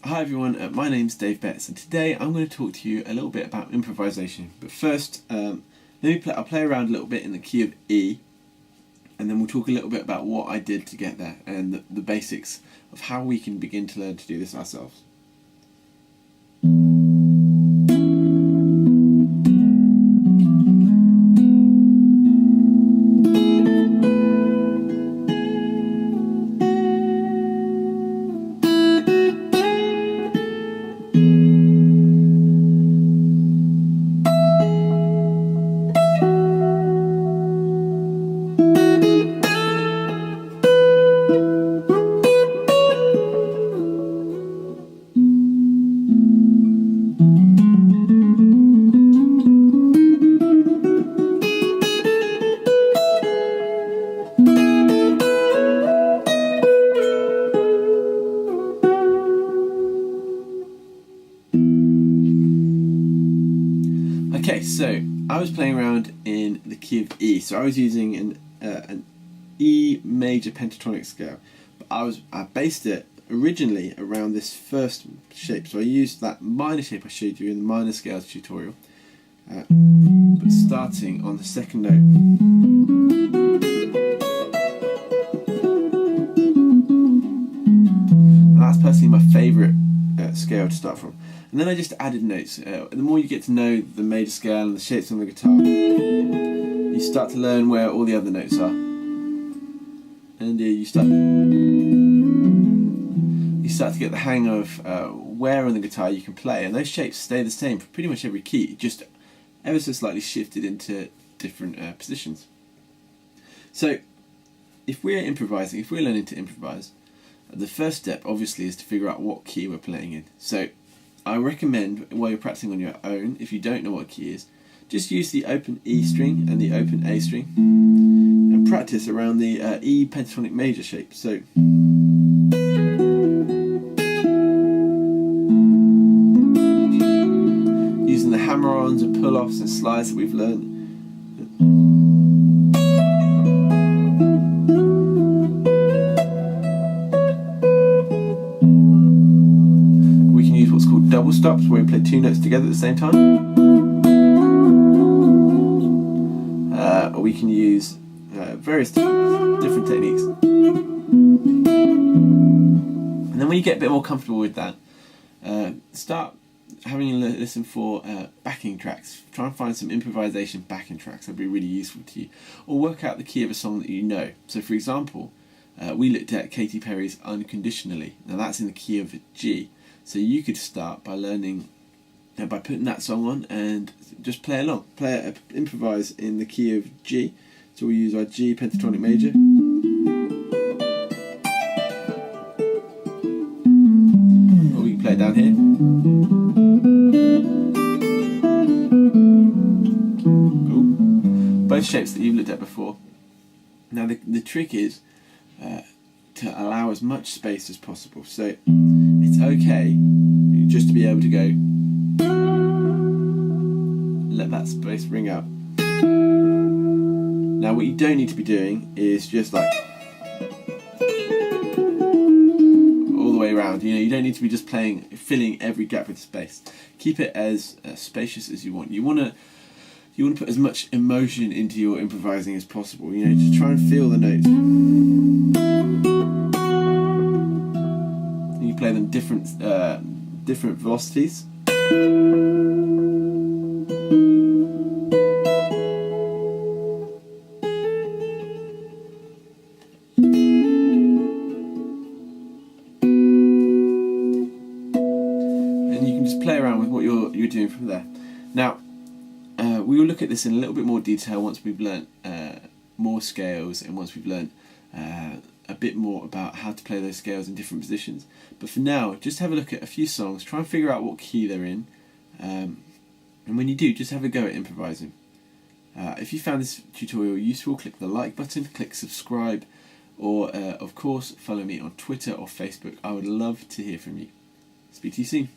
Hi everyone, my name's Dave Betts, and today I'm going to talk to you a little bit about improvisation. But first, I'll play around a little bit in the key of E, and then we'll talk a little bit about what I did to get there and the basics of how we can begin to learn to do this ourselves. Okay, so I was playing around in the key of E, so I was using an E major pentatonic scale, but I based it originally around this first shape. So I used that minor shape I showed you in the minor scales tutorial, but starting on the second note. And that's personally my favourite scale to start from. And then I just added notes. The more you get to know the major scale and the shapes on the guitar, you start to learn where all the other notes are. And you start to get the hang of where on the guitar you can play. And those shapes stay the same for pretty much every key, just ever so slightly shifted into different positions. So if we're improvising, if we're learning to improvise, the first step obviously is to figure out what key we're playing in. So I recommend, while you're practicing on your own, if you don't know what key is, just use the open E string and the open A string and practice around the E pentatonic major shape. So using the hammer-ons and pull-offs and slides that we've learned. Double stops, where we play two notes together at the same time, or we can use various different techniques. And then when you get a bit more comfortable with that, start having a listen for backing tracks. Try and find some improvisation backing tracks that would be really useful to you, or work out the key of a song that you know. So for example, we looked at Katy Perry's Unconditionally. Now that's in the key of G. So you could start by learning, by putting that song on and just play along. Improvise in the key of G. So we use our G pentatonic major. Or we can play it down here. Ooh. Both shapes that you've looked at before. Now the trick is to allow as much space as possible. So it's okay just to be able to go, let that space ring out. Now what you don't need to be doing is just like all the way around. You don't need to be just filling every gap with space. Keep it as spacious as you want. You want to put as much emotion into your improvising as possible. Just try and feel the notes. You play them different velocities. And you can just play around with what you're doing from there. Now, we will look at this in a little bit more detail once we've learnt more scales and once we've learnt a bit more about how to play those scales in different positions. But for now, just have a look at a few songs, try and figure out what key they're in, and when you do, just have a go at improvising. If you found this tutorial useful, click the like button, click subscribe, or of course follow me on Twitter or Facebook. I would love to hear from you. Speak to you soon.